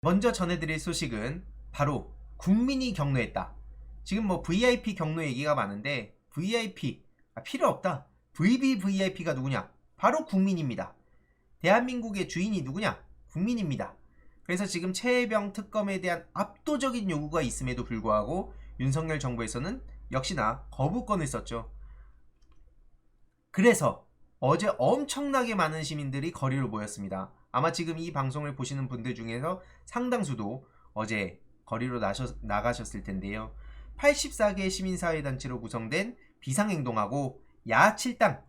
먼저 전해드릴 소식은 바로 국민이 경로했다. 지금 뭐 VIP 경로 얘기가 많은데 VIP 필요 없다. VVVIP가 누구냐? 바로 국민입니다. 대한민국의 주인이 누구냐? 국민입니다. 그래서 지금 최혜병 특검에 대한 압도적인 요구가 있음에도 불구하고 윤석열 정부에서는 역시나 거부권을 썼죠. 그래서 어제 엄청나게 많은 시민들이 거리로 모였습니다. 아마 지금 이 방송을 보시는 분들 중에서 상당수도 어제 거리로 나가셨을 텐데요. 84개 시민사회단체로 구성된 비상행동하고 야7당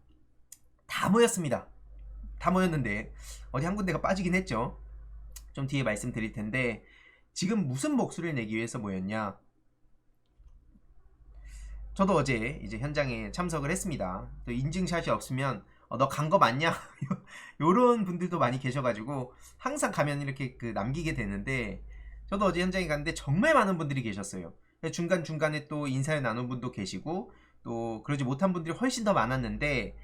다 모였습니다. 다 모였는데 어디 한 군데가 빠지긴 했죠. 좀 뒤에 말씀드릴 텐데 지금 무슨 목소리를 내기 위해서 모였냐? 저도 어제 이제 현장에 참석을 했습니다. 또 인증샷이 없으면 너 간 거 맞냐? 요런 분들도 많이 계셔가지고 항상 가면 이렇게 남기게 되는데 저도 어제 현장에 갔는데 정말 많은 분들이 계셨어요. 중간중간에 또 인사를 나눈 분도 계시고 또 그러지 못한 분들이 훨씬 더 많았는데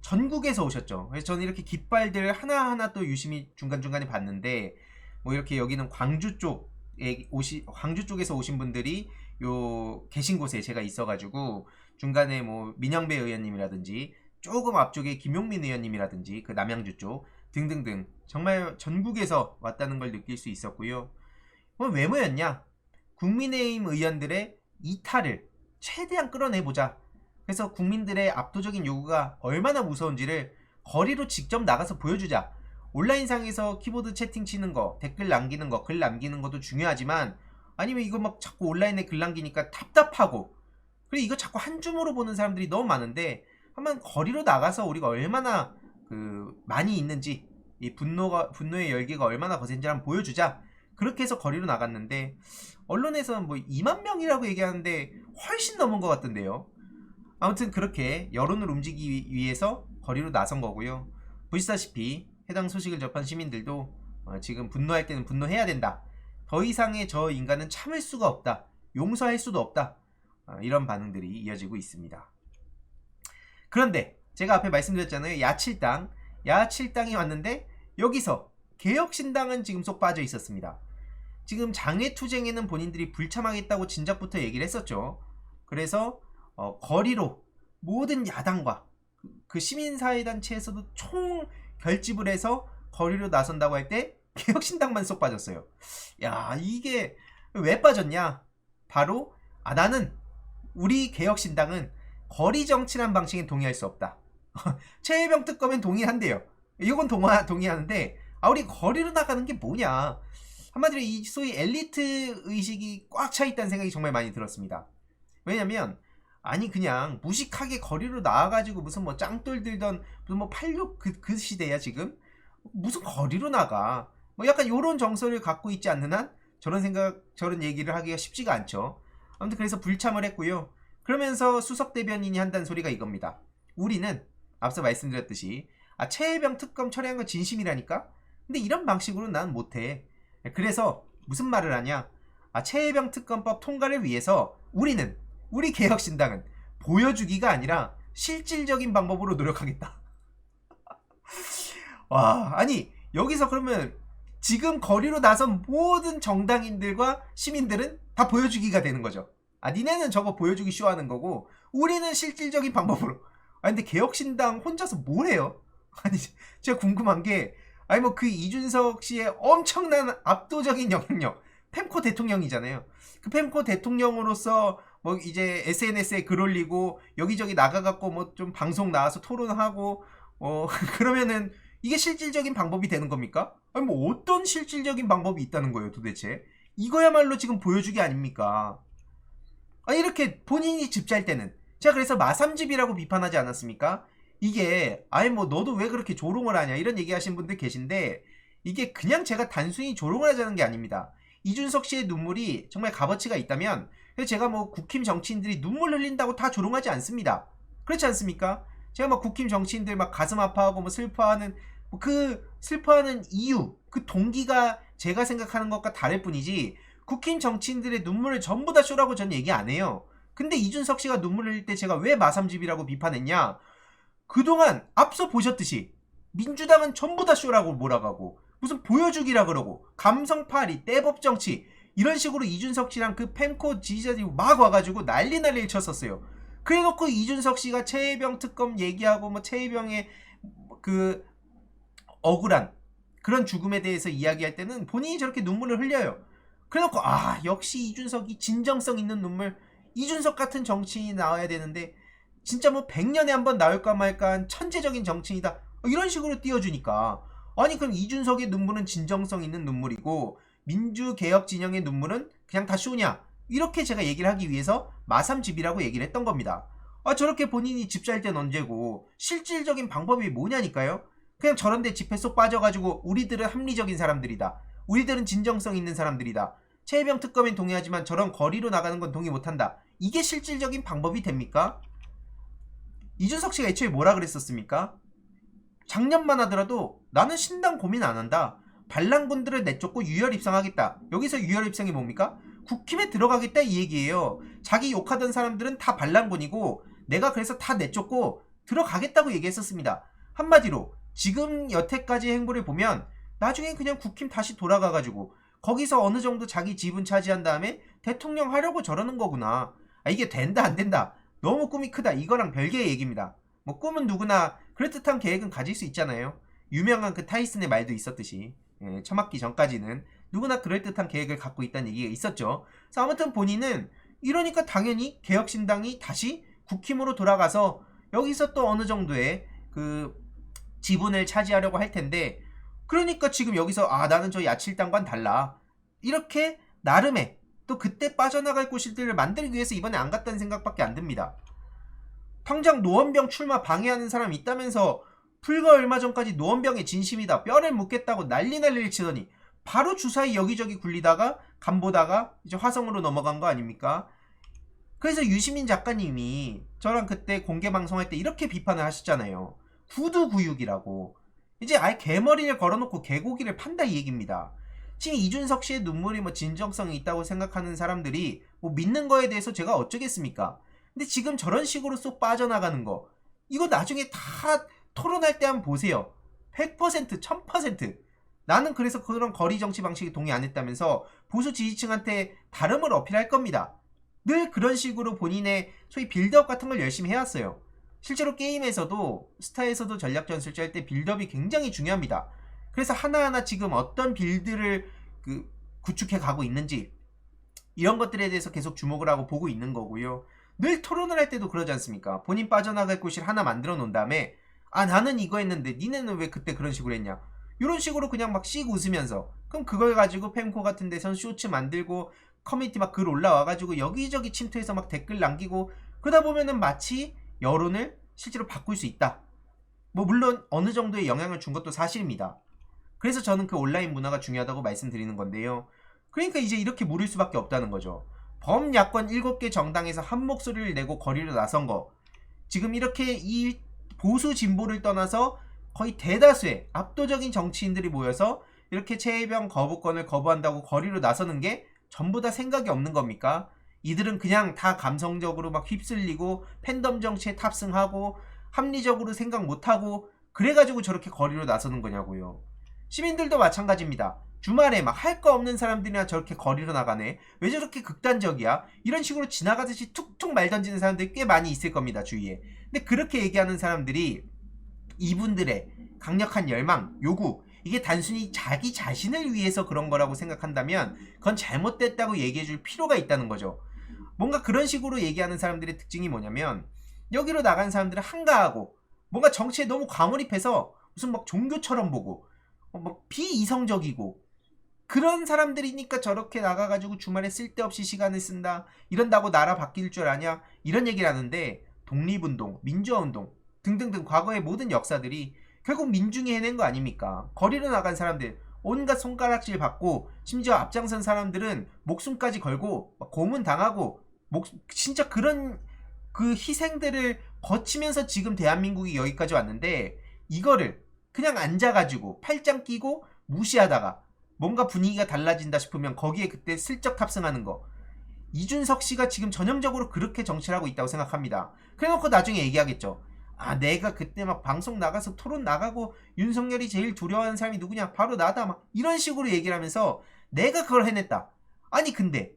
전국에서 오셨죠. 그래서 저는 이렇게 깃발들 하나하나 또 유심히 중간중간에 봤는데 뭐 이렇게 여기는 광주 쪽에서 오신 분들이 요 계신 곳에 제가 있어가지고 중간에 뭐 민영배 의원님이라든지 조금 앞쪽에 김용민 의원님이라든지 그 남양주 쪽 등등등 정말 전국에서 왔다는 걸 느낄 수 있었고요. 왜 모였냐? 국민의힘 의원들의 이탈을 최대한 끌어내보자. 그래서 국민들의 압도적인 요구가 얼마나 무서운지를 거리로 직접 나가서 보여주자. 온라인상에서 키보드 채팅 치는 거, 댓글 남기는 거, 글 남기는 것도 중요하지만 아니면 이거 막 자꾸 온라인에 글 남기니까 답답하고 그리고 이거 자꾸 한 줌으로 보는 사람들이 너무 많은데 한번 거리로 나가서 우리가 얼마나 많이 있는지 이 분노의 열기가 얼마나 거센지 한번 보여주자. 그렇게 해서 거리로 나갔는데 언론에서는 뭐 2만 명이라고 얘기하는데 훨씬 넘은 것 같던데요. 아무튼 그렇게 여론을 움직이기 위해서 거리로 나선 거고요. 보시다시피 해당 소식을 접한 시민들도 지금 분노할 때는 분노해야 된다. 더 이상의 저 인간은 참을 수가 없다. 용서할 수도 없다. 이런 반응들이 이어지고 있습니다. 그런데 제가 앞에 말씀드렸잖아요. 야7당이 왔는데 여기서 개혁신당은 지금 쏙 빠져 있었습니다. 지금 장외투쟁에는 본인들이 불참하겠다고 진작부터 얘기를 했었죠. 그래서 거리로 모든 야당과 그 시민사회단체에서도 총 결집을 해서 거리로 나선다고 할 때 개혁신당만 쏙 빠졌어요. 야, 이게 왜 빠졌냐? 바로 나는 우리 개혁신당은 거리 정치란 방식엔 동의할 수 없다. 최혜병 특검엔 동의한대요. 이건 동의하는데 우리 거리로 나가는 게 뭐냐? 한마디로 이 소위 엘리트 의식이 꽉 차 있다는 생각이 정말 많이 들었습니다. 왜냐면 아니 그냥 무식하게 거리로 나와가지고 무슨 뭐 짱돌 들던 무슨 뭐 86 그 시대야 지금? 무슨 거리로 나가? 뭐 약간 요런 정서를 갖고 있지 않는 한 저런 얘기를 하기가 쉽지가 않죠. 아무튼 그래서 불참을 했고요. 그러면서 수석 대변인이 한다는 소리가 이겁니다. 우리는 앞서 말씀드렸듯이 최혜병 특검 처리한 건 진심이라니까? 근데 이런 방식으로는 난 못해. 그래서 무슨 말을 하냐? 최혜병 특검법 통과를 위해서 우리 개혁신당은 보여주기가 아니라 실질적인 방법으로 노력하겠다. 와, 아니 여기서 그러면 지금 거리로 나선 모든 정당인들과 시민들은 다 보여주기가 되는 거죠. 니네는 저거 보여주기 쇼하는 거고 우리는 실질적인 방법으로. 근데 개혁신당 혼자서 뭘 해요? 아니 제가 궁금한 게 뭐 그 이준석 씨의 엄청난 압도적인 영향력, 펜코 대통령이잖아요. 그 펜코 대통령으로서 뭐 이제 SNS에 글 올리고 여기저기 나가갖고 뭐 좀 방송 나와서 토론하고 그러면은 이게 실질적인 방법이 되는 겁니까? 뭐 어떤 실질적인 방법이 있다는 거예요 도대체? 이거야말로 지금 보여주기 아닙니까? 이렇게 본인이 집 잘 때는 제가 그래서 마삼집이라고 비판하지 않았습니까? 이게 뭐 너도 왜 그렇게 조롱을 하냐 이런 얘기 하신 분들 계신데 이게 그냥 제가 단순히 조롱을 하자는 게 아닙니다. 이준석 씨의 눈물이 정말 값어치가 있다면 제가 뭐 국힘 정치인들이 눈물 흘린다고 다 조롱하지 않습니다. 그렇지 않습니까? 제가 막 국힘 정치인들 막 가슴 아파하고 뭐 슬퍼하는 그 슬퍼하는 이유 그 동기가 제가 생각하는 것과 다를 뿐이지 국힘 정치인들의 눈물을 전부 다 쇼라고 전 얘기 안 해요. 근데 이준석 씨가 눈물 흘릴 때 제가 왜 마삼집이라고 비판했냐? 그동안 앞서 보셨듯이 민주당은 전부 다 쇼라고 몰아가고 무슨 보여주기라 그러고 감성파리 떼법 정치 이런 식으로 이준석 씨랑 그 펜코 지지자들이 막 와가지고 난리를 쳤었어요. 그래놓고 이준석 씨가 최혜병 특검 얘기하고 뭐 최혜병의 그 억울한 그런 죽음에 대해서 이야기할 때는 본인이 저렇게 눈물을 흘려요. 그래놓고 역시 이준석이 진정성 있는 눈물, 이준석 같은 정치인이 나와야 되는데 진짜 뭐 100년에 한 번 나올까 말까 천재적인 정치인이다 이런 식으로 띄워주니까 아니 그럼 이준석의 눈물은 진정성 있는 눈물이고 민주개혁 진영의 눈물은 그냥 다 쇼냐 이렇게 제가 얘기를 하기 위해서 마삼집이라고 얘기를 했던 겁니다. 저렇게 본인이 집 살 땐 언제고 실질적인 방법이 뭐냐니까요. 그냥 저런데 집에 쏙 빠져가지고 우리들은 합리적인 사람들이다, 우리들은 진정성 있는 사람들이다, 최혜병 특검엔 동의하지만 저런 거리로 나가는 건 동의 못한다, 이게 실질적인 방법이 됩니까? 이준석 씨가 애초에 뭐라 그랬었습니까? 작년만 하더라도 나는 신당 고민 안 한다, 반란군들을 내쫓고 유혈 입성하겠다. 여기서 유혈 입성이 뭡니까? 국힘에 들어가겠다 이 얘기예요. 자기 욕하던 사람들은 다 반란군이고 내가 그래서 다 내쫓고 들어가겠다고 얘기했었습니다. 한마디로 지금 여태까지 행보를 보면 나중에 그냥 국힘 다시 돌아가가지고 거기서 어느 정도 자기 지분 차지한 다음에 대통령 하려고 저러는 거구나. 이게 된다 안 된다, 너무 꿈이 크다, 이거랑 별개의 얘기입니다. 뭐 꿈은 누구나 그럴듯한 계획은 가질 수 있잖아요. 유명한 그 타이슨의 말도 있었듯이 처맞기 전까지는 누구나 그럴듯한 계획을 갖고 있다는 얘기가 있었죠. 그래서 아무튼 본인은 이러니까 당연히 개혁신당이 다시 국힘으로 돌아가서 여기서 또 어느 정도의 그 지분을 차지하려고 할 텐데, 그러니까 지금 여기서 나는 저 야칠당과는 달라 이렇게 나름의 또 그때 빠져나갈 곳들을 만들기 위해서 이번에 안 갔다는 생각밖에 안 듭니다. 당장 노원병 출마 방해하는 사람이 있다면서 불과 얼마 전까지 노원병의 진심이다, 뼈를 묻겠다고 난리를 치더니 바로 주사위 여기저기 굴리다가 간보다가 이제 화성으로 넘어간 거 아닙니까? 그래서 유시민 작가님이 저랑 그때 공개 방송할 때 이렇게 비판을 하셨잖아요. 구두구육이라고. 이제 아예 개머리를 걸어놓고 개고기를 판다 이 얘기입니다. 지금 이준석 씨의 눈물이 뭐 진정성이 있다고 생각하는 사람들이 뭐 믿는 거에 대해서 제가 어쩌겠습니까? 근데 지금 저런 식으로 쏙 빠져나가는 거, 이거 나중에 다 토론할 때 한번 보세요. 100%, 1000%. 나는 그래서 그런 거리 정치 방식에 동의 안 했다면서 보수 지지층한테 다름을 어필할 겁니다. 늘 그런 식으로 본인의 소위 빌드업 같은 걸 열심히 해왔어요. 실제로 게임에서도 스타에서도 전략전술주 할 때 빌드업이 굉장히 중요합니다. 그래서 하나하나 지금 어떤 빌드를 구축해 가고 있는지 이런 것들에 대해서 계속 주목을 하고 보고 있는 거고요. 늘 토론을 할 때도 그러지 않습니까? 본인 빠져나갈 곳을 하나 만들어 놓은 다음에 나는 이거 했는데 니네는 왜 그때 그런 식으로 했냐, 이런 식으로 그냥 막 씩 웃으면서 그럼 그걸 가지고 펜코 같은 데선 쇼츠 만들고 커뮤니티 막 글 올라와가지고 여기저기 침투해서 막 댓글 남기고 그러다 보면은 마치 여론을 실제로 바꿀 수 있다. 뭐 물론 어느 정도의 영향을 준 것도 사실입니다. 그래서 저는 그 온라인 문화가 중요하다고 말씀드리는 건데요. 그러니까 이제 이렇게 물을 수밖에 없다는 거죠. 범야권 7개 정당에서 한 목소리를 내고 거리로 나선 거, 지금 이렇게 이 보수 진보를 떠나서 거의 대다수의 압도적인 정치인들이 모여서 이렇게 최혜병 거부권을 거부한다고 거리로 나서는 게 전부 다 생각이 없는 겁니까? 이들은 그냥 다 감성적으로 막 휩쓸리고 팬덤 정치에 탑승하고 합리적으로 생각 못하고 그래가지고 저렇게 거리로 나서는 거냐고요. 시민들도 마찬가지입니다. 주말에 막 할 거 없는 사람들이나 저렇게 거리로 나가네, 왜 저렇게 극단적이야, 이런 식으로 지나가듯이 툭툭 말 던지는 사람들이 꽤 많이 있을 겁니다, 주위에. 근데 그렇게 얘기하는 사람들이 이분들의 강력한 열망, 요구, 이게 단순히 자기 자신을 위해서 그런 거라고 생각한다면 그건 잘못됐다고 얘기해줄 필요가 있다는 거죠. 뭔가 그런 식으로 얘기하는 사람들의 특징이 뭐냐면 여기로 나간 사람들은 한가하고 뭔가 정치에 너무 과몰입해서 무슨 막 종교처럼 보고 막 비이성적이고 그런 사람들이니까 저렇게 나가가지고 주말에 쓸데없이 시간을 쓴다, 이런다고 나라 바뀔 줄 아냐, 이런 얘기를 하는데 독립운동, 민주화운동 등등등 과거의 모든 역사들이 결국 민중이 해낸 거 아닙니까? 거리로 나간 사람들 온갖 손가락질 받고 심지어 앞장선 사람들은 목숨까지 걸고 고문 당하고 진짜 그런 그 희생들을 거치면서 지금 대한민국이 여기까지 왔는데, 이거를 그냥 앉아가지고 팔짱 끼고 무시하다가 뭔가 분위기가 달라진다 싶으면 거기에 그때 슬쩍 탑승하는 거, 이준석 씨가 지금 전형적으로 그렇게 정치를 하고 있다고 생각합니다. 그래놓고 나중에 얘기하겠죠. 아, 내가 그때 막 방송 나가서 토론 나가고 윤석열이 제일 두려워하는 사람이 누구냐? 바로 나다. 막 이런 식으로 얘기를 하면서 내가 그걸 해냈다. 아니 근데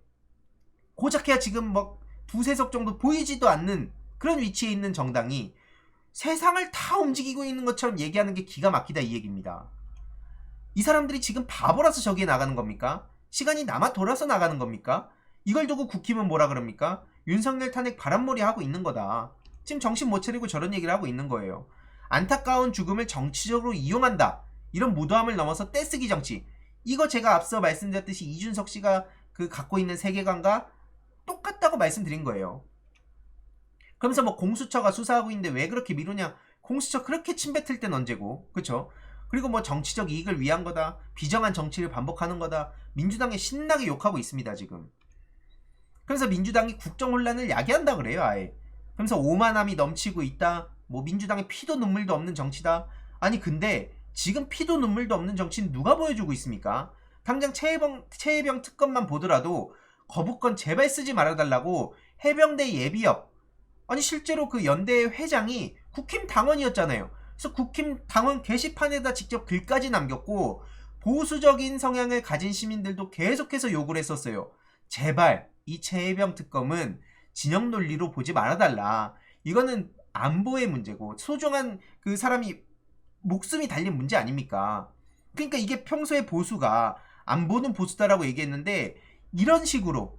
고작해야 지금 뭐 두세 석 정도 보이지도 않는 그런 위치에 있는 정당이 세상을 다 움직이고 있는 것처럼 얘기하는 게 기가 막히다 이 얘기입니다. 이 사람들이 지금 바보라서 저기에 나가는 겁니까? 시간이 남아 돌아서 나가는 겁니까? 이걸 두고 국힘은 뭐라 그럽니까? 윤석열 탄핵 바람몰이 하고 있는 거다. 지금 정신 못 차리고 저런 얘기를 하고 있는 거예요. 안타까운 죽음을 정치적으로 이용한다. 이런 무도함을 넘어서 떼쓰기 정치. 이거 제가 앞서 말씀드렸듯이 이준석 씨가 그 갖고 있는 세계관과 똑같다고 말씀드린 거예요. 그러면서 뭐 공수처가 수사하고 있는데 왜 그렇게 미루냐? 공수처 그렇게 침뱉을 땐 언제고, 그쵸? 그리고 뭐 정치적 이익을 위한 거다, 비정한 정치를 반복하는 거다, 민주당에 신나게 욕하고 있습니다 지금. 그래서 민주당이 국정 혼란을 야기한다 그래요 아예. 그러면서 오만함이 넘치고 있다, 뭐 민주당의 피도 눈물도 없는 정치다. 아니 근데 지금 피도 눈물도 없는 정치는 누가 보여주고 있습니까? 당장 최혜병 특검만 보더라도 거부권 제발 쓰지 말아달라고 해병대 예비역, 아니 실제로 그 연대 회장이 국힘 당원이었잖아요. 그래서 국힘 당원 게시판에다 직접 글까지 남겼고 보수적인 성향을 가진 시민들도 계속해서 욕을 했었어요. 제발 이 최혜병 특검은 진영 논리로 보지 말아달라. 이거는 안보의 문제고 소중한 그 사람이 목숨이 달린 문제 아닙니까? 그러니까 이게 평소에 보수가 안보는 보수다라고 얘기했는데 이런 식으로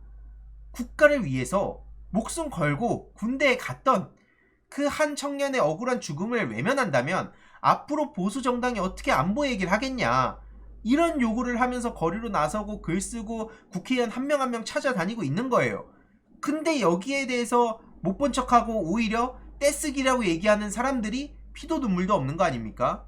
국가를 위해서 목숨 걸고 군대에 갔던 그 한 청년의 억울한 죽음을 외면한다면 앞으로 보수 정당이 어떻게 안보 얘기를 하겠냐, 이런 요구를 하면서 거리로 나서고 글 쓰고 국회의원 한 명 한 명 찾아다니고 있는 거예요. 근데 여기에 대해서 못 본 척하고 오히려 떼쓰기라고 얘기하는 사람들이 피도 눈물도 없는 거 아닙니까?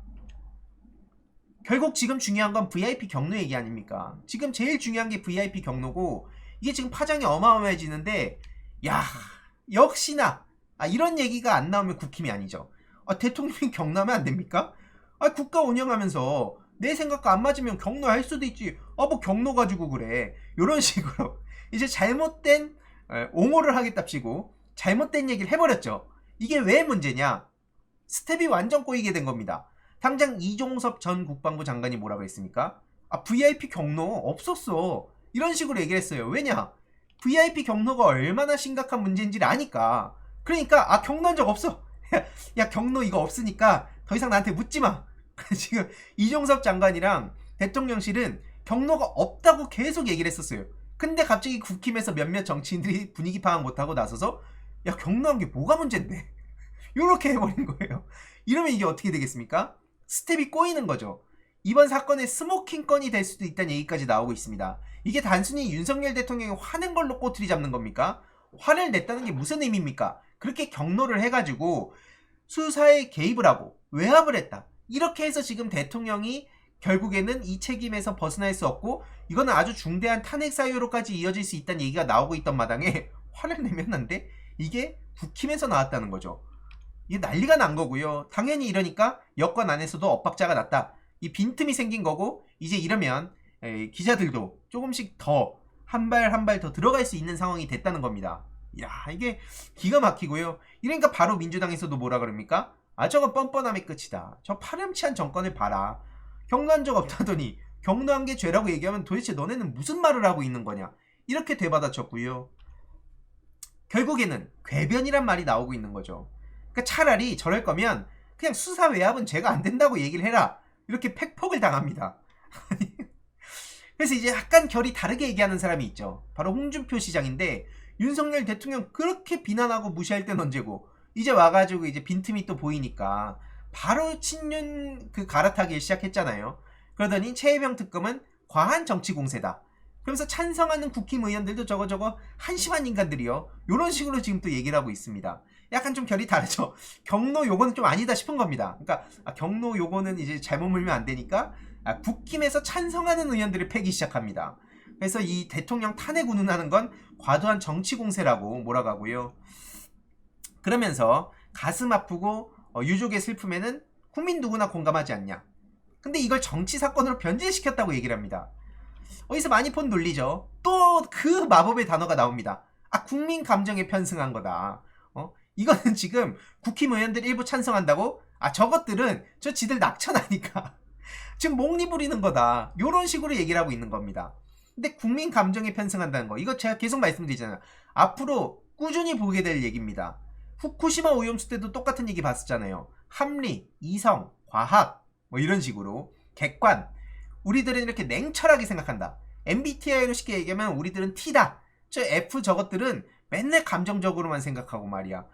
결국 지금 중요한 건 VIP 경로 얘기 아닙니까? 지금 제일 중요한 게 VIP 경로고 이게 지금 파장이 어마어마해지는데, 야 역시나 이런 얘기가 안 나오면 국힘이 아니죠. 대통령이 경로하면 안 됩니까? 국가 운영하면서 내 생각과 안 맞으면 경로할 수도 있지. 뭐 경로 가지고 그래. 이런 식으로 이제 잘못된 옹호를 하겠답시고 잘못된 얘기를 해버렸죠. 이게 왜 문제냐? 스텝이 완전 꼬이게 된 겁니다. 당장 이종섭 전 국방부 장관이 뭐라고 했습니까? VIP 경로 없었어. 이런 식으로 얘기를 했어요. 왜냐? VIP 경로가 얼마나 심각한 문제인지를 아니까. 그러니까 경로한 적 없어. 야 경로 이거 없으니까 더 이상 나한테 묻지 마. 지금 이종섭 장관이랑 대통령실은 경로가 없다고 계속 얘기를 했었어요. 근데 갑자기 국힘에서 몇몇 정치인들이 분위기 파악 못하고 나서서 야 경로한 게 뭐가 문제인데 요렇게 해버린 거예요. 이러면 이게 어떻게 되겠습니까? 스텝이 꼬이는 거죠. 이번 사건의 스모킹건이 될 수도 있다는 얘기까지 나오고 있습니다. 이게 단순히 윤석열 대통령이 화낸 걸로 꼬투리 잡는 겁니까? 화를 냈다는 게 무슨 의미입니까? 그렇게 경로를 해가지고 수사에 개입을 하고 외압을 했다, 이렇게 해서 지금 대통령이 결국에는 이 책임에서 벗어날 수 없고 이거는 아주 중대한 탄핵 사유로까지 이어질 수 있다는 얘기가 나오고 있던 마당에 화를 내면 안 돼? 이게 국힘에서 나왔다는 거죠. 이게 난리가 난 거고요. 당연히 이러니까 여권 안에서도 엇박자가 났다. 이 빈틈이 생긴 거고 이제 이러면 기자들도 조금씩 더 한 발 한 발 더 들어갈 수 있는 상황이 됐다는 겁니다. 야 이게 기가 막히고요. 이러니까 바로 민주당에서도 뭐라 그럽니까? 저건 뻔뻔함의 끝이다. 저 파렴치한 정권을 봐라. 경로한 적 없다더니 경로한 게 죄라고 얘기하면 도대체 너네는 무슨 말을 하고 있는 거냐, 이렇게 되받아쳤고요. 결국에는 궤변이란 말이 나오고 있는 거죠. 그러니까 차라리 저럴 거면 그냥 수사 외압은 죄가 안 된다고 얘기를 해라, 이렇게 팩폭을 당합니다. 그래서 이제 약간 결이 다르게 얘기하는 사람이 있죠. 바로 홍준표 시장인데 윤석열 대통령 그렇게 비난하고 무시할 땐 언제고 이제 와가지고 이제 빈틈이 또 보이니까 바로 친윤 갈아타기 시작했잖아요. 그러더니 최혜병 특검은 과한 정치 공세다. 그러면서 찬성하는 국힘 의원들도 저거 한심한 인간들이요. 이런 식으로 지금 또 얘기를 하고 있습니다. 약간 좀 결이 다르죠. 경로 요거는 좀 아니다 싶은 겁니다. 그러니까 경로 요거는 이제 잘못 물면 안 되니까 국힘에서 찬성하는 의원들을 패기 시작합니다. 그래서 이 대통령 탄핵 운운하는 건 과도한 정치 공세라고 몰아가고요. 그러면서 가슴 아프고 유족의 슬픔에는 국민 누구나 공감하지 않냐. 근데 이걸 정치 사건으로 변질시켰다고 얘기를 합니다. 어디서 많이 본 논리죠. 또 그 마법의 단어가 나옵니다. 국민 감정에 편승한 거다. 이거는 지금 국힘의원들 일부 찬성한다고? 아, 저것들은 저 지들 낙천하니까 지금 목리 부리는 거다. 요런 식으로 얘기를 하고 있는 겁니다. 근데 국민 감정에 편승한다는 거, 이거 제가 계속 말씀드리잖아요. 앞으로 꾸준히 보게 될 얘기입니다. 후쿠시마 오염수 때도 똑같은 얘기 봤었잖아요. 합리, 이성, 과학 뭐 이런 식으로 객관, 우리들은 이렇게 냉철하게 생각한다. MBTI로 쉽게 얘기하면 우리들은 T다. 저 F 저것들은 맨날 감정적으로만 생각하고 말이야.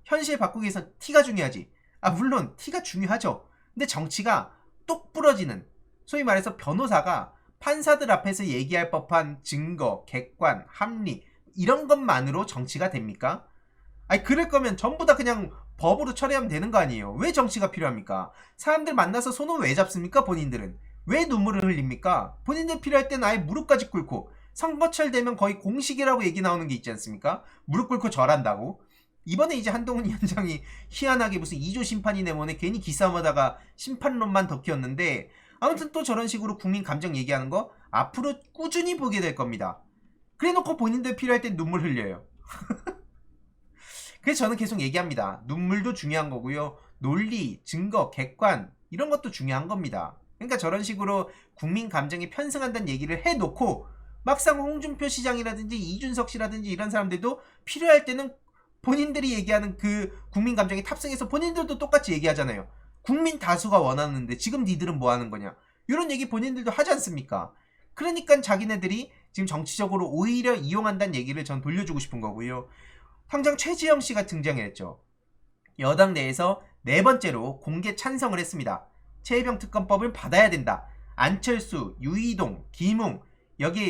현실 바꾸기 위해서 T가 중요하지. 아, 물론 T가 중요하죠. 근데 정치가 똑 부러지는, 소위 말해서 변호사가 판사들 앞에서 얘기할 법한 증거, 객관, 합리 이런 것만으로 정치가 됩니까? 아니, 그럴 거면 전부 다 그냥 법으로 처리하면 되는 거 아니에요. 왜 정치가 필요합니까? 사람들 만나서 손은 왜 잡습니까? 본인들은 왜 눈물을 흘립니까? 본인들 필요할 때는 아예 무릎까지 꿇고, 선거철 되면 거의 공식이라고 얘기 나오는 게 있지 않습니까? 무릎 꿇고 절한다고. 이번에 이제 한동훈 위원장이 희한하게 무슨 2조 심판이 내모네 괜히 기싸움하다가 심판론만 더 키웠는데, 아무튼 또 저런 식으로 국민 감정 얘기하는 거 앞으로 꾸준히 보게 될 겁니다. 그래놓고 본인들 필요할 땐 눈물 흘려요. 그래서 저는 계속 얘기합니다. 눈물도 중요한 거고요. 논리, 증거, 객관 이런 것도 중요한 겁니다. 그러니까 저런 식으로 국민 감정에 편승한다는 얘기를 해놓고 막상 홍준표 시장이라든지 이준석 씨라든지 이런 사람들도 필요할 때는 본인들이 얘기하는 그 국민 감정에 탑승해서 본인들도 똑같이 얘기하잖아요. 국민 다수가 원하는데 지금 니들은 뭐 하는 거냐, 이런 얘기 본인들도 하지 않습니까? 그러니까 자기네들이 지금 정치적으로 오히려 이용한다는 얘기를 전 돌려주고 싶은 거고요. 당장 최지영 씨가 등장했죠. 여당 내에서 네 번째로 공개 찬성을 했습니다. 최혜병 특검법을 받아야 된다. 안철수, 유이동, 김웅 여기에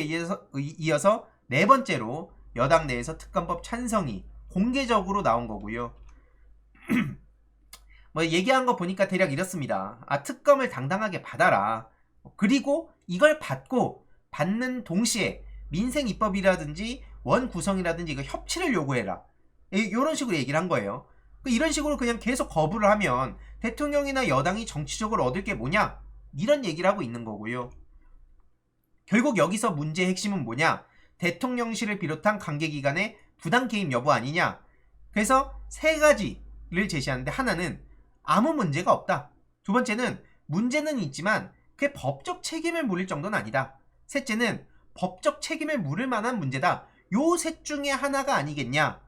이어서 네 번째로 여당 내에서 특검법 찬성이 공개적으로 나온 거고요. 뭐 얘기한 거 보니까 대략 이렇습니다. 아, 특검을 당당하게 받아라. 그리고 이걸 받는 동시에 민생 입법이라든지 원 구성이라든지 이거 협치를 요구해라. 이런 식으로 얘기를 한 거예요. 이런 식으로 그냥 계속 거부를 하면 대통령이나 여당이 정치적으로 얻을 게 뭐냐? 이런 얘기를 하고 있는 거고요. 결국 여기서 문제의 핵심은 뭐냐? 대통령실을 비롯한 관계기관의 부당 개입 여부 아니냐? 그래서 세 가지를 제시하는데, 하나는 아무 문제가 없다. 두 번째는 문제는 있지만 그게 법적 책임을 물릴 정도는 아니다. 셋째는 법적 책임을 물을 만한 문제다. 요 셋 중에 하나가 아니겠냐?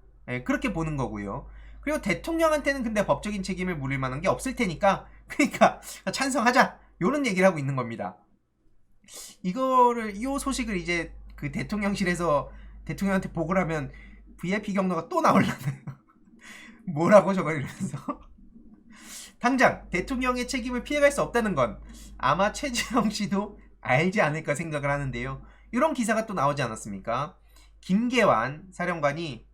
그렇게 보는 거고요. 그리고 대통령한테는 근데 법적인 책임을 물을 만한 게 없을 테니까, 그러니까 찬성하자, 요런 얘기를 하고 있는 겁니다. 이 소식을 이제 그 대통령실에서 대통령한테 보고를 하면 VIP 경로가 또 나올라네요. 뭐라고 저걸 이러면서. 당장 대통령의 책임을 피해갈 수 없다는 건 아마 최지영 씨도 알지 않을까 생각을 하는데요. 이런 기사가 또 나오지 않았습니까? 김계환 사령관이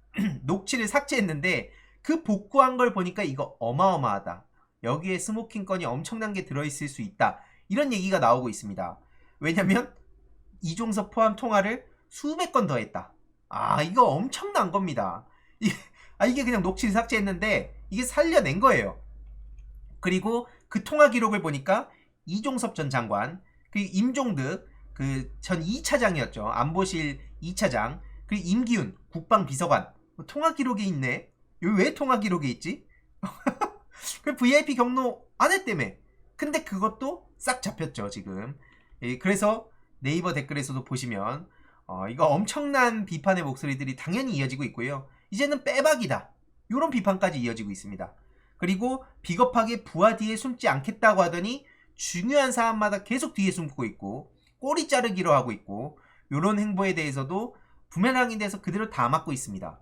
녹취를 삭제했는데 그 복구한 걸 보니까 이거 어마어마하다. 여기에 스모킹 건이 엄청난 게 들어있을 수 있다. 이런 얘기가 나오고 있습니다. 왜냐면 이종섭 포함 통화를 수백 건 더 했다. 아, 이거 엄청난 겁니다. 이게 그냥 녹취를 삭제했는데 이게 살려낸 거예요. 그리고 그 통화 기록을 보니까 이종섭 전 장관, 그리고 임종득 그 전 2차장이었죠. 안보실 2차장, 그리고 임기훈 국방비서관 통화 기록에 있네. 여기 왜 통화 기록에 있지? 그 VIP 경로 안 했다며. 근데 그것도 싹 잡혔죠 지금. 그래서 네이버 댓글에서도 보시면 이거 엄청난 비판의 목소리들이 당연히 이어지고 있고요. 이제는 빼박이다, 이런 비판까지 이어지고 있습니다. 그리고 비겁하게 부하 뒤에 숨지 않겠다고 하더니 중요한 사안마다 계속 뒤에 숨고 있고 꼬리 자르기로 하고 있고, 이런 행보에 대해서도 부메랑이 돼서 그대로 다 맞고 있습니다.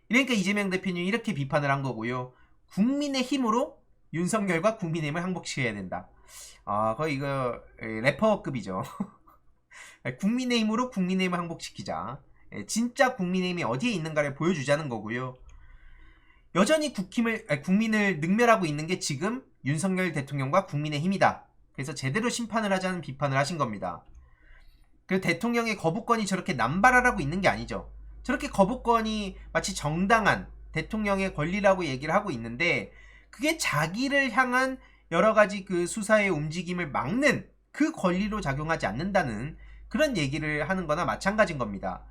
그러니까 이재명 대표님이 이렇게 비판을 한 거고요. 국민의 힘으로 윤석열과 국민의힘을 항복시켜야 된다. 거의 이거 래퍼급이죠. 국민의힘으로 국민의힘을 항복시키자. 진짜 국민의힘이 어디에 있는가를 보여주자는 거고요. 여전히 국민을 능멸하고 있는 게 지금 윤석열 대통령과 국민의힘이다. 그래서 제대로 심판을 하자는 비판을 하신 겁니다. 그리고 대통령의 거부권이 저렇게 남발하라고 있는 게 아니죠. 저렇게 거부권이 마치 정당한 대통령의 권리라고 얘기를 하고 있는데, 그게 자기를 향한 여러 가지 그 수사의 움직임을 막는 그 권리로 작용하지 않는다는 그런 얘기를 하는 거나 마찬가지인 겁니다.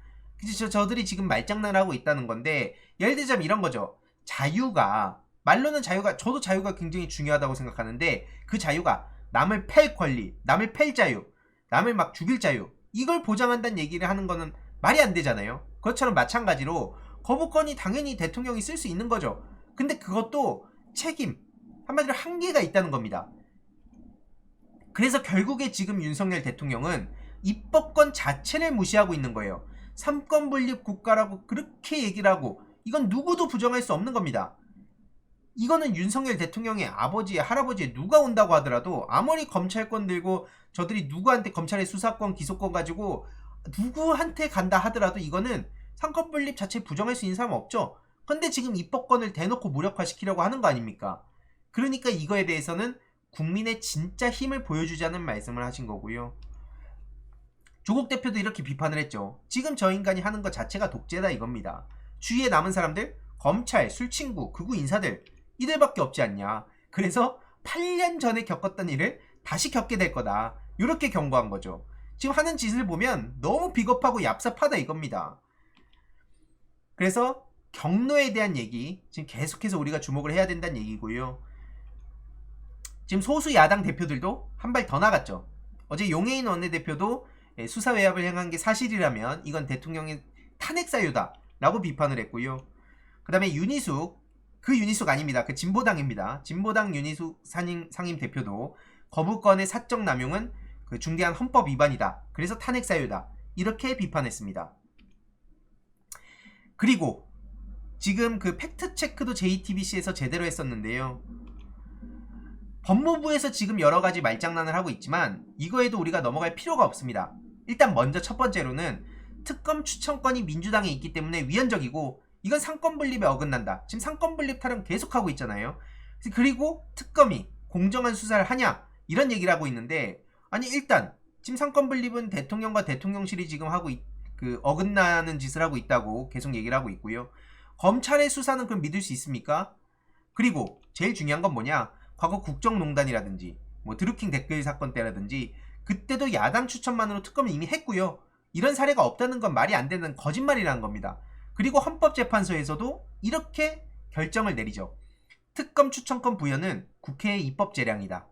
그치, 저들이 지금 말장난을 하고 있다는 건데, 예를 들자면 이런 거죠. 자유가, 말로는 자유가, 저도 자유가 굉장히 중요하다고 생각하는데, 그 자유가 남을 팰 권리, 남을 팰 자유, 남을 막 죽일 자유, 이걸 보장한다는 얘기를 하는 거는 말이 안 되잖아요. 그것처럼 마찬가지로 거부권이 당연히 대통령이 쓸 수 있는 거죠. 근데 그것도 책임, 한마디로 한계가 있다는 겁니다. 그래서 결국에 지금 윤석열 대통령은 입법권 자체를 무시하고 있는 거예요. 삼권 분립 국가라고 그렇게 얘기를 하고, 이건 누구도 부정할 수 없는 겁니다. 이거는 윤석열 대통령의 아버지, 할아버지 누가 온다고 하더라도, 아무리 검찰권 들고 저들이 누구한테 검찰의 수사권, 기소권 가지고 누구한테 간다 하더라도 이거는 삼권 분립 자체 부정할 수 있는 사람 없죠. 근데 지금 입법권을 대놓고 무력화시키려고 하는 거 아닙니까? 그러니까 이거에 대해서는 국민의 진짜 힘을 보여주자는 말씀을 하신 거고요. 조국 대표도 이렇게 비판을 했죠. 지금 저 인간이 하는 것 자체가 독재다 이겁니다. 주위에 남은 사람들, 검찰, 술친구, 극우 인사들, 이들밖에 없지 않냐. 그래서 8년 전에 겪었던 일을 다시 겪게 될 거다. 이렇게 경고한 거죠. 지금 하는 짓을 보면 너무 비겁하고 얍삽하다 이겁니다. 그래서 경로에 대한 얘기, 지금 계속해서 우리가 주목을 해야 된다는 얘기고요. 지금 소수 야당 대표들도 한 발 더 나갔죠. 어제 용해인 원내대표도 수사 외압을 행한 게 사실이라면 이건 대통령의 탄핵 사유다 라고 비판을 했고요. 그 다음에 윤희숙, 그 윤희숙 아닙니다. 그 진보당입니다. 진보당 윤희숙 상임 대표도 거부권의 사적 남용은 그 중대한 헌법 위반이다. 그래서 탄핵 사유다. 이렇게 비판했습니다. 그리고 지금 그 팩트체크도 JTBC에서 제대로 했었는데요. 법무부에서 지금 여러가지 말장난을 하고 있지만 이거에도 우리가 넘어갈 필요가 없습니다. 일단 먼저 첫 번째로는 특검 추천권이 민주당에 있기 때문에 위헌적이고 이건 상권분립에 어긋난다. 지금 상권분립 타령 계속하고 있잖아요. 그리고 특검이 공정한 수사를 하냐 이런 얘기를 하고 있는데, 아니 일단 지금 상권분립은 대통령과 대통령실이 지금 하고 어긋나는 짓을 하고 있다고 계속 얘기를 하고 있고요. 검찰의 수사는 그럼 믿을 수 있습니까? 그리고 제일 중요한 건 뭐냐, 과거 국정농단이라든지 뭐 드루킹 댓글 사건 때라든지 그때도 야당 추천만으로 특검을 이미 했고요. 이런 사례가 없다는 건 말이 안 되는 거짓말이라는 겁니다. 그리고 헌법재판소에서도 이렇게 결정을 내리죠. 특검 추천권 부여는 국회의 입법재량이다.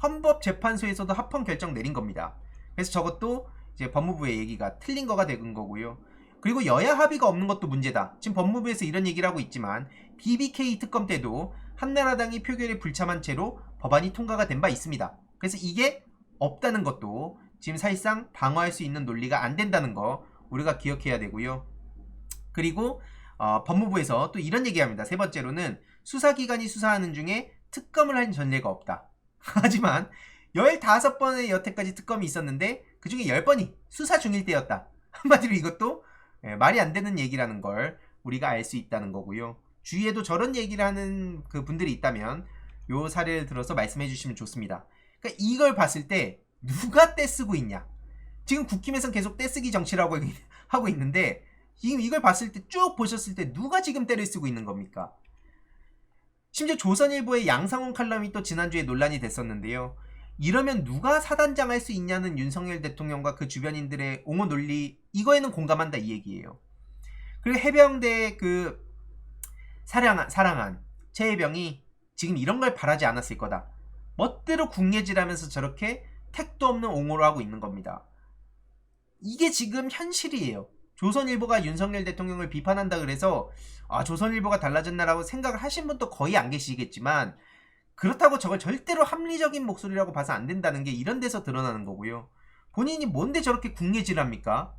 헌법재판소에서도 합헌 결정 내린 겁니다. 그래서 저것도 이제 법무부의 얘기가 틀린 거가 된 거고요. 그리고 여야 합의가 없는 것도 문제다. 지금 법무부에서 이런 얘기를 하고 있지만 BBK 특검 때도 한나라당이 표결에 불참한 채로 법안이 통과가 된 바 있습니다. 그래서 이게 없다는 것도 지금 사실상 방어할 수 있는 논리가 안 된다는 거 우리가 기억해야 되고요. 그리고 법무부에서 또 이런 얘기합니다. 세 번째로는 수사기관이 수사하는 중에 특검을 한 전례가 없다. 하지만 15번의 여태까지 특검이 있었는데 그 중에 10번이 수사 중일 때였다. 한마디로 이것도 말이 안 되는 얘기라는 걸 우리가 알 수 있다는 거고요. 주위에도 저런 얘기를 하는 그 분들이 있다면 요 사례를 들어서 말씀해 주시면 좋습니다. 그러니까 이걸 봤을 때 누가 떼쓰고 있냐. 지금 국힘에서는 계속 떼쓰기 정치라고 하고 있는데 지금 이걸 봤을 때 쭉 보셨을 때 누가 지금 떼를 쓰고 있는 겁니까? 심지어 조선일보의 양상훈 칼럼이 또 지난주에 논란이 됐었는데요. 이러면 누가 사단장할 수 있냐는 윤석열 대통령과 그 주변인들의 옹호 논리, 이거에는 공감한다 이 얘기예요. 그리고 해병대 그 사랑한 최혜병이 지금 이런 걸 바라지 않았을 거다. 멋대로 국내질하면서 저렇게 택도 없는 옹호를 하고 있는 겁니다. 이게 지금 현실이에요. 조선일보가 윤석열 대통령을 비판한다 그래서 조선일보가 달라졌나라고 생각을 하신 분도 거의 안 계시겠지만, 그렇다고 저걸 절대로 합리적인 목소리라고 봐서 안 된다는 게 이런 데서 드러나는 거고요. 본인이 뭔데 저렇게 국내질합니까?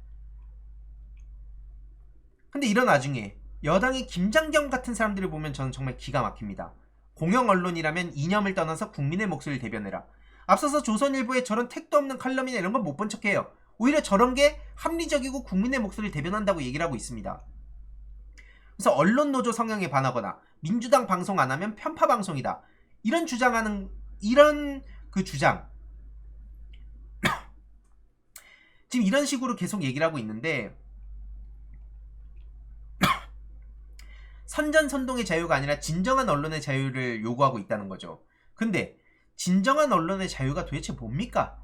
근데 이런 와중에 여당의 김장겸 같은 사람들을 보면 저는 정말 기가 막힙니다. 공영 언론이라면 이념을 떠나서 국민의 목소리를 대변해라. 앞서서 조선일보에 저런 택도 없는 칼럼이나 이런 건 못 본 척해요. 오히려 저런 게 합리적이고 국민의 목소리를 대변한다고 얘기를 하고 있습니다. 그래서 언론노조 성향에 반하거나 민주당 방송 안 하면 편파 방송이다. 이런 주장하는, 이런 그 주장 지금 이런 식으로 계속 얘기를 하고 있는데, 선전선동의 자유가 아니라 진정한 언론의 자유를 요구하고 있다는 거죠. 근데 진정한 언론의 자유가 도대체 뭡니까?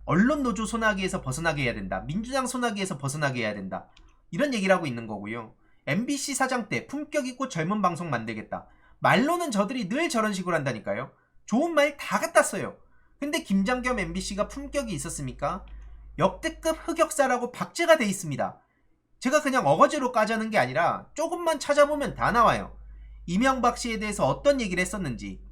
언론 노조 소나기에서 벗어나게 해야 된다. 민주당 소나기에서 벗어나게 해야 된다. 이런 얘기를 하고 있는 거고요. MBC 사장 때 품격 있고 젊은 방송 만들겠다. 말로는 저들이 늘 저런 식으로 한다니까요. 좋은 말 다 갖다 써요. 근데 김장겸 MBC가 품격이 있었습니까? 역대급 흑역사라고 박제가 돼 있습니다. 제가 그냥 어거지로 까자는 게 아니라 조금만 찾아보면 다 나와요. 이명박 씨에 대해서 어떤 얘기를 했었는지,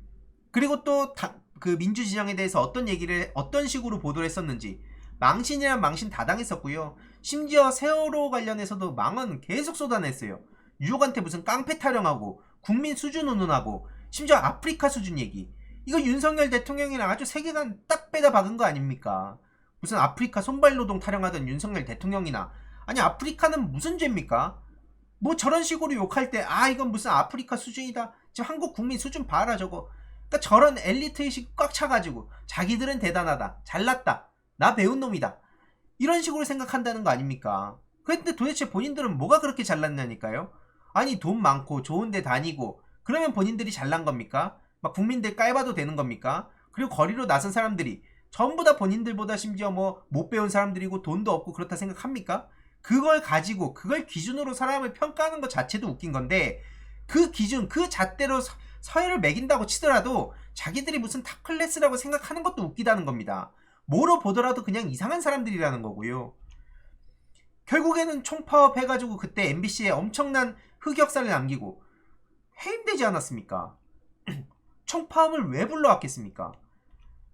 그리고 또 그 민주진영에 대해서 어떤 식으로 보도를 했었는지, 망신이란 망신 다 당했었고요. 심지어 세월호 관련해서도 망언 계속 쏟아냈어요. 유족한테 무슨 깡패 타령하고 국민 수준 운운하고 심지어 아프리카 수준 얘기. 이거 윤석열 대통령이랑 아주 세계관 딱 빼다 박은 거 아닙니까? 무슨 아프리카 손발노동 타령하던 윤석열 대통령이나, 아니 아프리카는 무슨 죄입니까? 뭐 저런 식으로 욕할 때 이건 무슨 아프리카 수준이다. 지금 한국 국민 수준 봐라 저거. 그러니까 저런 엘리트 의식 꽉 차가지고 자기들은 대단하다, 잘났다, 나 배운 놈이다, 이런 식으로 생각한다는 거 아닙니까? 그런데 도대체 본인들은 뭐가 그렇게 잘났냐니까요? 아니 돈 많고 좋은 데 다니고 그러면 본인들이 잘난 겁니까? 막 국민들 깔봐도 되는 겁니까? 그리고 거리로 나선 사람들이 전부 다 본인들보다 심지어 뭐 못 배운 사람들이고 돈도 없고 그렇다 생각합니까? 그걸 가지고 그걸 기준으로 사람을 평가하는 것 자체도 웃긴 건데, 그 기준 그 잣대로 서열을 매긴다고 치더라도 자기들이 무슨 탑클래스라고 생각하는 것도 웃기다는 겁니다. 뭐로 보더라도 그냥 이상한 사람들이라는 거고요. 결국에는 총파업 해가지고 그때 MBC에 엄청난 흑역사를 남기고 해임되지 않았습니까? 총파업을 왜 불러왔겠습니까?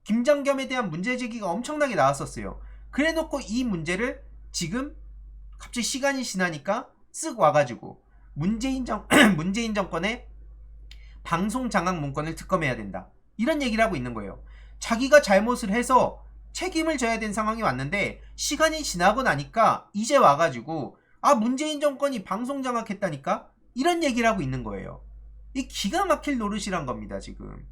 김장겸에 대한 문제제기가 엄청나게 나왔었어요. 그래놓고 이 문제를 지금 갑자기 시간이 지나니까 쓱 와가지고 문재인 정권의 방송 장악 문건을 특검해야 된다, 이런 얘기를 하고 있는 거예요. 자기가 잘못을 해서 책임을 져야 된 상황이 왔는데 시간이 지나고 나니까 이제 와가지고 문재인 정권이 방송 장악했다니까, 이런 얘기를 하고 있는 거예요. 이 기가 막힐 노릇이란 겁니다 지금.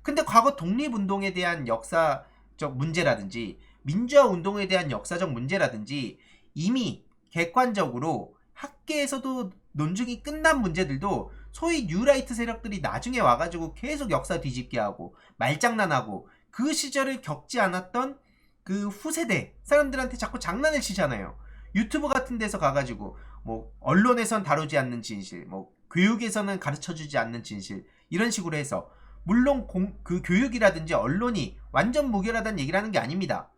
근데 과거 독립운동에 대한 역사적 문제라든지 민주화 운동에 대한 역사적 문제라든지 이미 객관적으로 학계에서도 논증이 끝난 문제들도 소위 뉴라이트 세력들이 나중에 와가지고 계속 역사 뒤집게 하고 말장난하고 그 시절을 겪지 않았던 그 후세대 사람들한테 자꾸 장난을 치잖아요. 유튜브 같은 데서 가가지고 뭐 언론에선 다루지 않는 진실, 뭐 교육에서는 가르쳐주지 않는 진실, 이런 식으로 해서, 물론 그 교육이라든지 언론이 완전 무결하다는 얘기를 하는 게 아닙니다.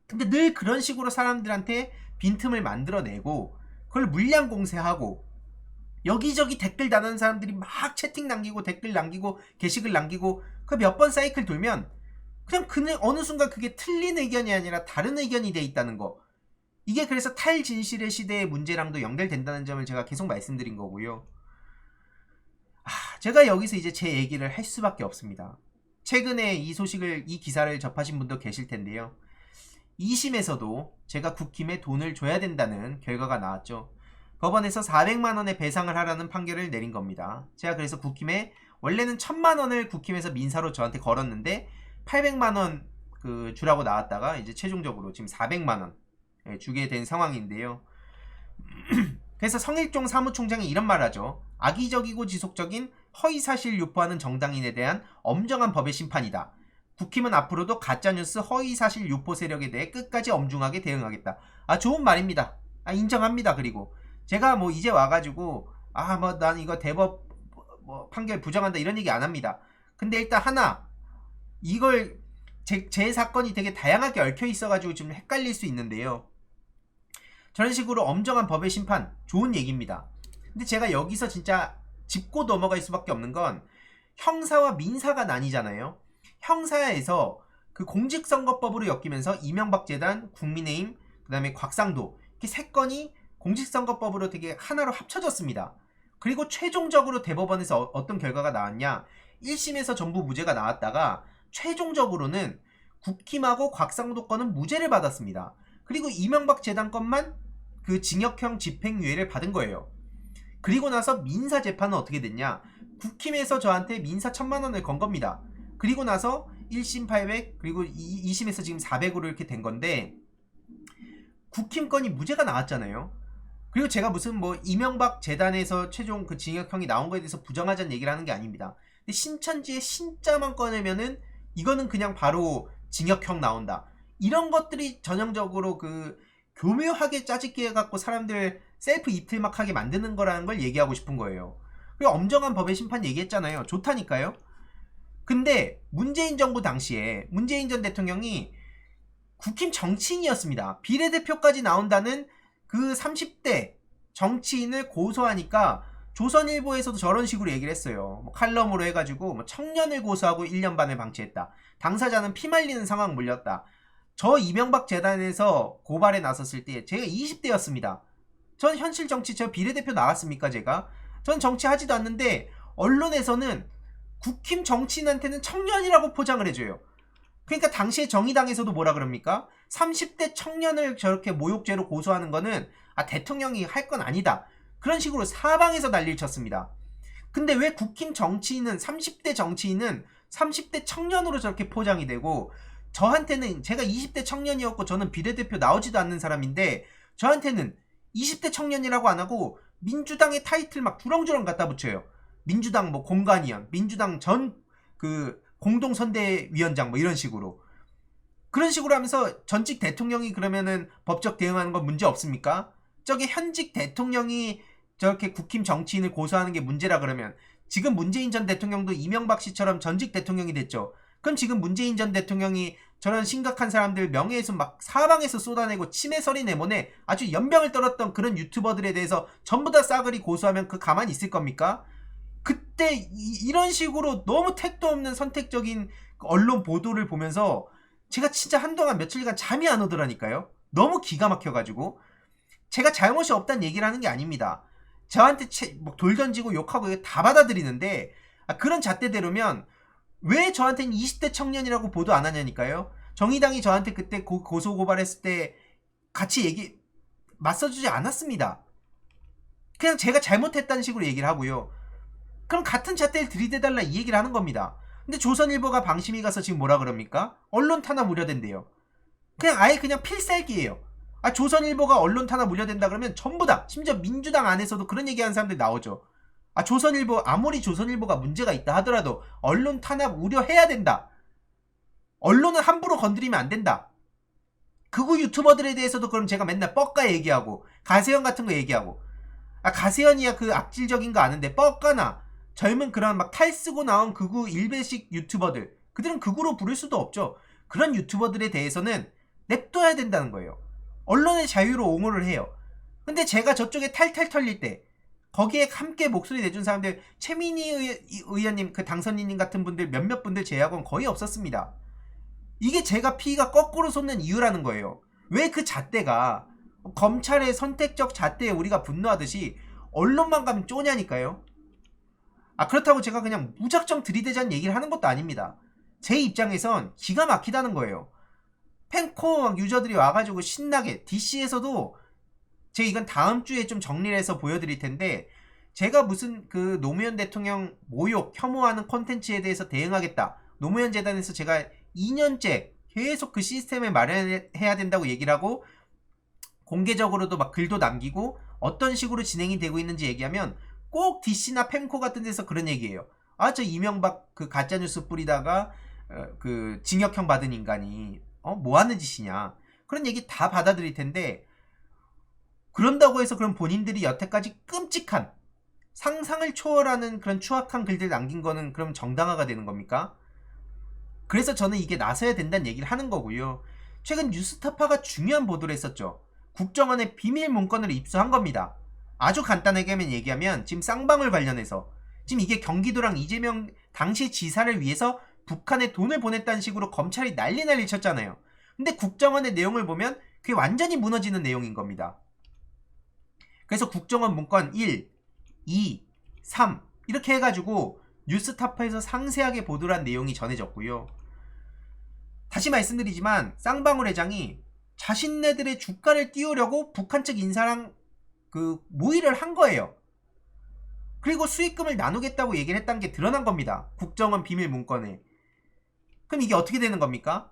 근데 늘 그런 식으로 사람들한테 빈틈을 만들어내고 그걸 물량 공세하고 여기저기 댓글 다는 사람들이 막 채팅 남기고 댓글 남기고 게시글 남기고 그 몇 번 사이클 돌면 그냥 어느 순간 그게 틀린 의견이 아니라 다른 의견이 돼 있다는 거. 이게 그래서 탈진실의 시대의 문제랑도 연결된다는 점을 제가 계속 말씀드린 거고요. 제가 여기서 이제 제 얘기를 할 수밖에 없습니다. 최근에 이 기사를 접하신 분도 계실 텐데요. 2심에서도 제가 국힘에 돈을 줘야 된다는 결과가 나왔죠. 법원에서 400만원의 배상을 하라는 판결을 내린 겁니다. 제가 그래서 국힘에 원래는 1000만원을 국힘에서 민사로 저한테 걸었는데 800만원 주라고 나왔다가 이제 최종적으로 지금 400만원 주게 된 상황인데요. 그래서 성일종 사무총장이 이런 말 하죠. 악의적이고 지속적인 허위사실 유포하는 정당인에 대한 엄정한 법의 심판이다. 국힘은 앞으로도 가짜뉴스 허위사실 유포 세력에 대해 끝까지 엄중하게 대응하겠다. 좋은 말입니다. 인정합니다. 그리고 제가 뭐 이제 와가지고 난 이거 대법 판결 부정한다 이런 얘기 안 합니다. 근데 일단 하나, 이걸 제 사건이 되게 다양하게 얽혀 있어가지고 좀 헷갈릴 수 있는데요. 저런 식으로 엄정한 법의 심판 좋은 얘기입니다. 근데 제가 여기서 진짜 짚고 넘어갈 수밖에 없는 건 형사와 민사가 나뉘잖아요. 형사에서 그 공직선거법으로 엮이면서 이명박 재단, 국민의힘, 그 다음에 곽상도, 이렇게 세 건이 공직선거법으로 되게 하나로 합쳐졌습니다. 그리고 최종적으로 대법원에서 어떤 결과가 나왔냐, 1심에서 전부 무죄가 나왔다가 최종적으로는 국힘하고 곽상도 건은 무죄를 받았습니다. 그리고 이명박 재단 건만 그 징역형 집행유예를 받은 거예요. 그리고 나서 민사 재판은 어떻게 됐냐, 국힘에서 저한테 민사 1000만원을 건 겁니다. 그리고 나서 1심 800, 그리고 2심에서 지금 400으로 이렇게 된 건데, 국힘 건이 무죄가 나왔잖아요. 그리고 제가 무슨 뭐 이명박 재단에서 최종 그 징역형이 나온 거에 대해서 부정하자는 얘기를 하는 게 아닙니다. 근데 신천지의 신자만 꺼내면은 이거는 그냥 바로 징역형 나온다. 이런 것들이 전형적으로 그 교묘하게 짜집기 해갖고 사람들 셀프 입틀막하게 만드는 거라는 걸 얘기하고 싶은 거예요. 그리고 엄정한 법의 심판 얘기했잖아요. 좋다니까요. 근데 문재인 정부 당시에 문재인 전 대통령이 국힘 정치인이었습니다. 비례대표까지 나온다는 그 30대 정치인을 고소하니까 조선일보에서도 저런 식으로 얘기를 했어요. 뭐 칼럼으로 해가지고 뭐 청년을 고소하고 1년 반을 방치했다. 당사자는 피말리는 상황 물렸다. 저 이명박 재단에서 고발에 나섰을 때 제가 20대였습니다. 전 현실 정치 저 비례대표 나왔습니까 제가? 전 정치하지도 않는데 언론에서는 국힘 정치인한테는 청년이라고 포장을 해줘요. 그러니까 당시에 정의당에서도 뭐라 그럽니까? 30대 청년을 저렇게 모욕죄로 고소하는 거는 대통령이 할 건 아니다. 그런 식으로 사방에서 난리를 쳤습니다. 근데 왜 국힘 정치인은 30대 정치인은 30대 청년으로 저렇게 포장이 되고 저한테는 제가 20대 청년이었고 저는 비례대표 나오지도 않는 사람인데 저한테는 20대 청년이라고 안 하고 민주당의 타이틀 막 주렁주렁 갖다 붙여요. 민주당 뭐 공관위원, 민주당 전 그 공동선대위원장 뭐 이런 식으로. 그런 식으로 하면서 전직 대통령이 그러면은 법적 대응하는 건 문제 없습니까? 저게 현직 대통령이 저렇게 국힘 정치인을 고소하는 게 문제라 그러면 지금 문재인 전 대통령도 이명박 씨처럼 전직 대통령이 됐죠. 그럼 지금 문재인 전 대통령이 저런 심각한 사람들 명예훼손 막 사방에서 쏟아내고 치매설이 내모네 아주 연병을 떨었던 그런 유튜버들에 대해서 전부 다 싸그리 고소하면 그 가만히 있을 겁니까? 그때 이런 식으로 너무 택도 없는 선택적인 언론 보도를 보면서 제가 진짜 한동안 며칠간 잠이 안 오더라니까요. 너무 기가 막혀가지고 제가 잘못이 없다는 얘기를 하는 게 아닙니다. 저한테 돌 던지고 욕하고 이거 다 받아들이는데 그런 잣대대로면 왜 저한테는 20대 청년이라고 보도 안 하냐니까요. 정의당이 저한테 그때 고소 고발했을 때 같이 맞서주지 않았습니다. 그냥 제가 잘못했다는 식으로 얘기를 하고요. 그럼 같은 잣대를 들이대달라 이 얘기를 하는 겁니다. 근데 조선일보가 방심이 가서 지금 뭐라 그럽니까? 언론 탄압 우려된대요. 그냥 아예 그냥 필살기예요. 조선일보가 언론 탄압 우려된다 그러면 전부 다 심지어 민주당 안에서도 그런 얘기하는 사람들 나오죠. 조선일보 아무리 조선일보가 문제가 있다 하더라도 언론 탄압 우려해야 된다. 언론은 함부로 건드리면 안 된다. 극우 유튜버들에 대해서도 그럼 제가 맨날 뻑가 얘기하고 가세현 같은 거 얘기하고 가세현이야 그 악질적인 거 아는데 뻑가나 젊은 그런 막 탈쓰고 나온 극우 일베식 유튜버들 그들은 극우로 부를 수도 없죠. 그런 유튜버들에 대해서는 냅둬야 된다는 거예요. 언론의 자유로 옹호를 해요. 근데 제가 저쪽에 탈탈 털릴 때 거기에 함께 목소리 내준 사람들 최민희 의원님 그 당선인님 같은 분들 몇몇 분들 제외하고는 거의 없었습니다. 이게 제가 피가 거꾸로 솟는 이유라는 거예요. 왜 그 잣대가 검찰의 선택적 잣대에 우리가 분노하듯이 언론만 가면 쪼냐니까요. 그렇다고 제가 그냥 무작정 들이대자는 얘기를 하는 것도 아닙니다. 제 입장에선 기가 막히다는 거예요. 팬코 막 유저들이 와가지고 신나게 DC에서도 제가 이건 다음 주에 좀 정리를 해서 보여드릴 텐데 제가 무슨 그 노무현 대통령 모욕 혐오하는 콘텐츠에 대해서 대응하겠다. 노무현 재단에서 제가 2년째 계속 그 시스템을 마련해야 된다고 얘기를 하고 공개적으로도 막 글도 남기고 어떤 식으로 진행이 되고 있는지 얘기하면 꼭 DC나 펜코 같은 데서 그런 얘기예요. 저 이명박 그 가짜뉴스 뿌리다가 그 징역형 받은 인간이 뭐 하는 짓이냐 그런 얘기 다 받아들일 텐데 그런다고 해서 그럼 본인들이 여태까지 끔찍한 상상을 초월하는 그런 추악한 글들 남긴 거는 그럼 정당화가 되는 겁니까? 그래서 저는 이게 나서야 된다는 얘기를 하는 거고요. 최근 뉴스타파가 중요한 보도를 했었죠. 국정원의 비밀 문건을 입수한 겁니다. 아주 간단하게 얘기하면 지금 쌍방울 관련해서 지금 이게 경기도랑 이재명 당시 지사를 위해서 북한에 돈을 보냈다는 식으로 검찰이 난리 쳤잖아요. 근데 국정원의 내용을 보면 그게 완전히 무너지는 내용인 겁니다. 그래서 국정원 문건 1, 2, 3 이렇게 해가지고 뉴스타파에서 상세하게 보도를 한 내용이 전해졌고요. 다시 말씀드리지만 쌍방울 회장이 자신네들의 주가를 띄우려고 북한 측 인사랑 그 모의를 한 거예요. 그리고 수익금을 나누겠다고 얘기를 했다는 게 드러난 겁니다. 국정원 비밀 문건에. 그럼 이게 어떻게 되는 겁니까?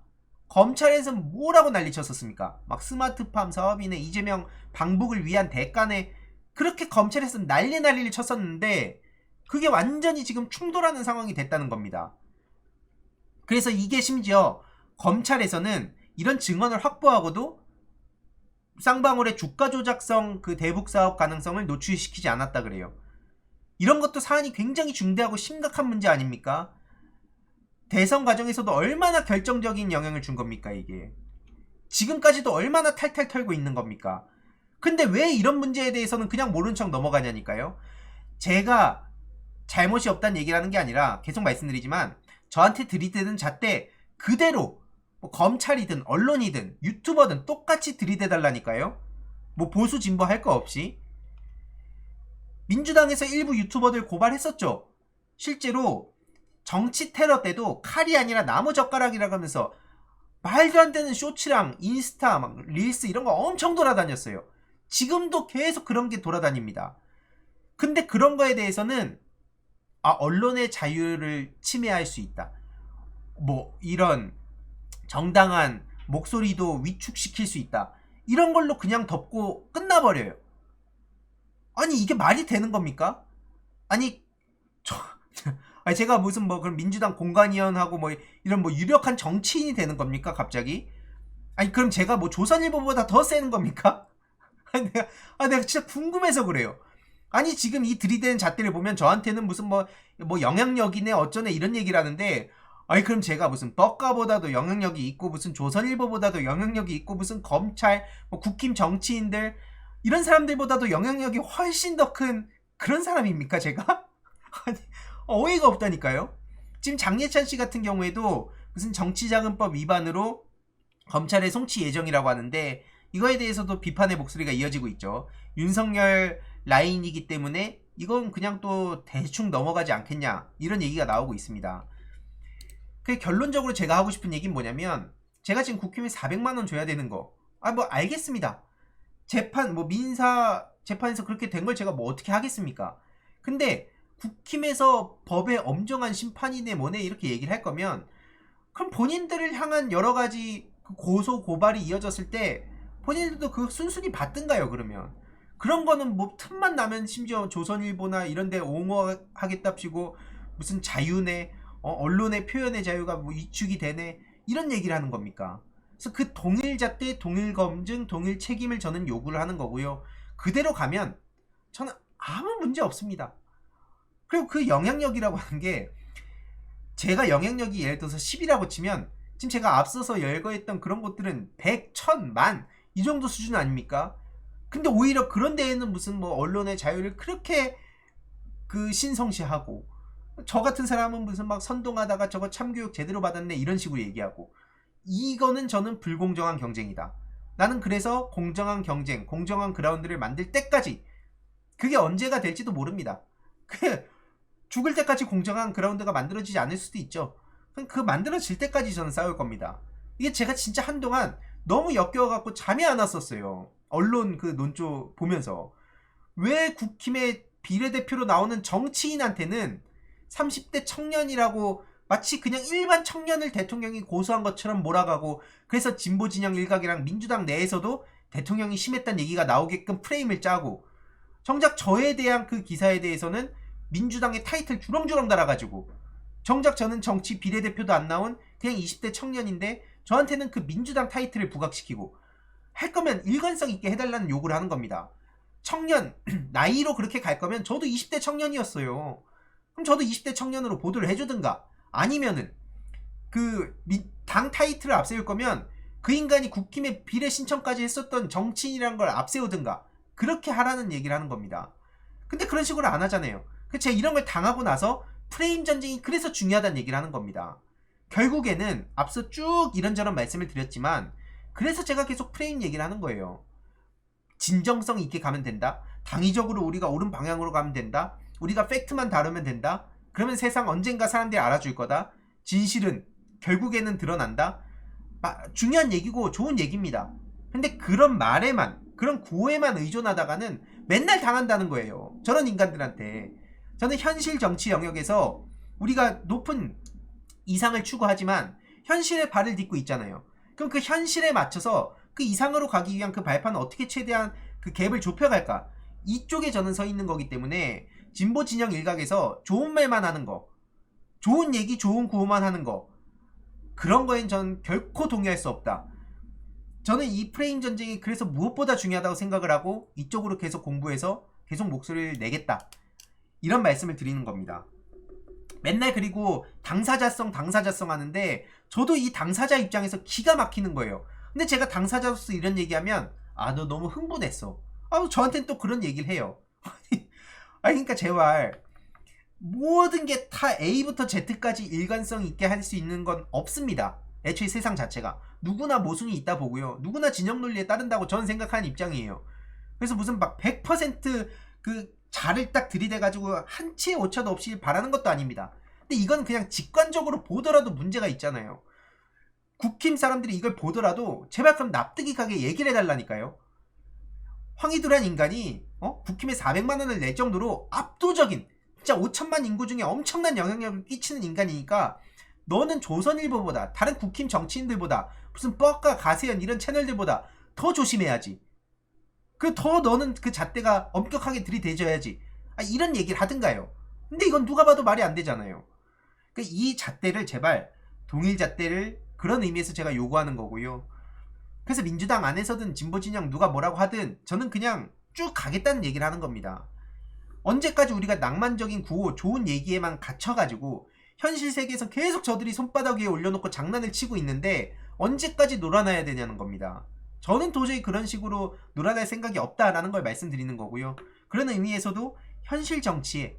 검찰에서 뭐라고 난리쳤었습니까? 막 스마트팜 사업이네 이재명 방북을 위한 대가네 그렇게 검찰에서 난리를 쳤었는데 그게 완전히 지금 충돌하는 상황이 됐다는 겁니다. 그래서 이게 심지어 검찰에서는 이런 증언을 확보하고도 쌍방울의 주가 조작성 그 대북 사업 가능성을 노출시키지 않았다 그래요. 이런 것도 사안이 굉장히 중대하고 심각한 문제 아닙니까? 대선 과정에서도 얼마나 결정적인 영향을 준 겁니까, 이게. 지금까지도 얼마나 탈탈 털고 있는 겁니까? 근데 왜 이런 문제에 대해서는 그냥 모른 척 넘어가냐니까요. 제가 잘못이 없다는 얘기를 하는 게 아니라 계속 말씀드리지만 저한테 들이대는 잣대 그대로 뭐 검찰이든 언론이든 유튜버든 똑같이 들이대달라니까요. 뭐 보수 진보 할 거 없이. 민주당에서 일부 유튜버들 고발했었죠. 실제로 정치 테러 때도 칼이 아니라 나무젓가락이라고 하면서 말도 안 되는 쇼츠랑 인스타 막 릴스 이런 거 엄청 돌아다녔어요. 지금도 계속 그런 게 돌아다닙니다. 근데 그런 거에 대해서는 언론의 자유를 침해할 수 있다. 뭐 이런 정당한 목소리도 위축시킬 수 있다. 이런 걸로 그냥 덮고 끝나버려요. 아니 이게 말이 되는 겁니까? 아니 제가 무슨 뭐 그럼 민주당 공관위원하고 뭐 이런 뭐 유력한 정치인이 되는 겁니까 갑자기? 아니 그럼 제가 뭐 조선일보보다 더 세는 겁니까? 내가 진짜 궁금해서 그래요. 아니 지금 이 들이대는 잣대를 보면 저한테는 무슨 뭐 영향력이네 어쩌네 이런 얘기를 하는데, 아니 그럼 제가 무슨 뻑가보다도 영향력이 있고 무슨 조선일보보다도 영향력이 있고 무슨 검찰 뭐 국힘 정치인들 이런 사람들보다도 영향력이 훨씬 더 큰 그런 사람입니까 제가? 아니 어이가 없다니까요. 지금 장예찬 씨 같은 경우에도 무슨 정치자금법 위반으로 검찰에 송치 예정이라고 하는데 이거에 대해서도 비판의 목소리가 이어지고 있죠. 윤석열 라인이기 때문에 이건 그냥 또 대충 넘어가지 않겠냐 이런 얘기가 나오고 있습니다. 그 결론적으로 제가 하고 싶은 얘기는 뭐냐면 제가 지금 국힘에 400만원 줘야 되는 거 뭐 알겠습니다. 재판 뭐 민사 재판에서 그렇게 된 걸 제가 뭐 어떻게 하겠습니까? 근데 국힘에서 법의 엄정한 심판이네 뭐네 이렇게 얘기를 할 거면 그럼 본인들을 향한 여러 가지 고소 고발이 이어졌을 때 본인들도 그 순순히 받든가요. 그러면 그런 거는 뭐 틈만 나면 심지어 조선일보나 이런 데 옹호하겠답시고 무슨 자유네 언론의 표현의 자유가 뭐 위축이 되네 이런 얘기를 하는 겁니까? 그래서 그 동일 잣대 동일 검증 동일 책임을 저는 요구를 하는 거고요. 그대로 가면 저는 아무 문제 없습니다. 그리고 그 영향력이라고 하는 게 제가 영향력이 예를 들어서 10이라고 치면 지금 제가 앞서서 열거했던 그런 곳들은 100, 1000, 만 이 정도 수준 아닙니까? 근데 오히려 그런 데에는 무슨 뭐 언론의 자유를 그렇게 그 신성시하고 저 같은 사람은 무슨 막 선동하다가 저거 참교육 제대로 받았네 이런 식으로 얘기하고, 이거는 저는 불공정한 경쟁이다. 나는 그래서 공정한 경쟁, 공정한 그라운드를 만들 때까지, 그게 언제가 될지도 모릅니다. 죽을 때까지 공정한 그라운드가 만들어지지 않을 수도 있죠. 그 만들어질 때까지 저는 싸울 겁니다. 이게 제가 진짜 한동안 너무 역겨워갖고 잠이 안 왔었어요. 언론 그 논조 보면서. 왜 국힘의 비례대표로 나오는 정치인한테는 30대 청년이라고 마치 그냥 일반 청년을 대통령이 고소한 것처럼 몰아가고, 그래서 진보진영 일각이랑 민주당 내에서도 대통령이 심했다는 얘기가 나오게끔 프레임을 짜고, 정작 저에 대한 그 기사에 대해서는 민주당의 타이틀 주렁주렁 달아가지고, 정작 저는 정치 비례대표도 안 나온 그냥 20대 청년인데 저한테는 그 민주당 타이틀을 부각시키고, 할 거면 일관성 있게 해달라는 요구를 하는 겁니다. 청년 나이로 그렇게 갈 거면 저도 20대 청년이었어요. 그럼 저도 20대 청년으로 보도를 해주든가, 아니면은 그 당 타이틀을 앞세울 거면 그 인간이 국힘에 비례 신청까지 했었던 정치인이라는 걸 앞세우든가 그렇게 하라는 얘기를 하는 겁니다. 근데 그런 식으로 안 하잖아요. 제가 이런 걸 당하고 나서 프레임 전쟁이 그래서 중요하다는 얘기를 하는 겁니다. 결국에는 앞서 쭉 이런저런 말씀을 드렸지만 그래서 제가 계속 프레임 얘기를 하는 거예요. 진정성 있게 가면 된다. 당위적으로 우리가 옳은 방향으로 가면 된다. 우리가 팩트만 다루면 된다. 그러면 세상 언젠가 사람들이 알아줄 거다. 진실은 결국에는 드러난다. 중요한 얘기고 좋은 얘기입니다. 근데 그런 말에만, 그런 구호에만 의존하다가는 맨날 당한다는 거예요. 저런 인간들한테. 저는 현실 정치 영역에서 우리가 높은 이상을 추구하지만 현실에 발을 딛고 있잖아요. 그럼 그 현실에 맞춰서 그 이상으로 가기 위한 그 발판을 어떻게 최대한 그 갭을 좁혀갈까? 이쪽에 저는 서 있는 거기 때문에 진보 진영 일각에서 좋은 말만 하는 거, 좋은 얘기, 좋은 구호만 하는 거, 그런 거엔 전 결코 동의할 수 없다. 저는 이 프레임 전쟁이 그래서 무엇보다 중요하다고 생각을 하고 이쪽으로 계속 공부해서 계속 목소리를 내겠다. 이런 말씀을 드리는 겁니다. 맨날 그리고 당사자성 하는데 저도 이 당사자 입장에서 기가 막히는 거예요. 근데 제가 당사자로서 이런 얘기하면 너 너무 흥분했어. 저한테는 또 그런 얘기를 해요. 그러니까 제발 모든 게 다 A부터 Z까지 일관성 있게 할 수 있는 건 없습니다. 애초에 세상 자체가 누구나 모순이 있다 보고요. 누구나 진영 논리에 따른다고 저는 생각하는 입장이에요. 그래서 무슨 막 100% 자를 딱 들이대가지고 한치의 오차도 없이 바라는 것도 아닙니다. 근데 이건 그냥 직관적으로 보더라도 문제가 있잖아요. 국힘 사람들이 이걸 보더라도 제발 그럼 납득이 가게 얘기를 해달라니까요. 황희두란 인간이 국힘에 400만 원을 낼 정도로 압도적인 진짜 5천만 인구 중에 엄청난 영향력을 끼치는 인간이니까 너는 조선일보보다 다른 국힘 정치인들보다 무슨 뻑과 가세연 이런 채널들보다 더 조심해야지. 더 너는 그 잣대가 엄격하게 들이대줘야지. 이런 얘기를 하든가요. 근데 이건 누가 봐도 말이 안 되잖아요. 이 잣대를 제발 동일 잣대를 그런 의미에서 제가 요구하는 거고요. 그래서 민주당 안에서든 진보 진영 누가 뭐라고 하든 저는 그냥 쭉 가겠다는 얘기를 하는 겁니다. 언제까지 우리가 낭만적인 구호 좋은 얘기에만 갇혀가지고 현실 세계에서 계속 저들이 손바닥 위에 올려놓고 장난을 치고 있는데 언제까지 놀아나야 되냐는 겁니다. 저는 도저히 그런 식으로 놀아날 생각이 없다라는 걸 말씀드리는 거고요. 그런 의미에서도 현실 정치에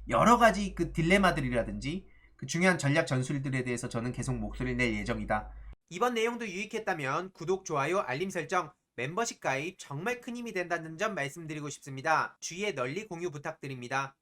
여러 가지 딜레마들이라든지 중요한 전략 전술들에 대해서 저는 계속 목소리를 낼 예정이다. 이번 내용도 유익했다면 구독, 좋아요, 알림 설정, 멤버십 가입 정말 큰 힘이 된다는 점 말씀드리고 싶습니다. 주위에 널리 공유 부탁드립니다.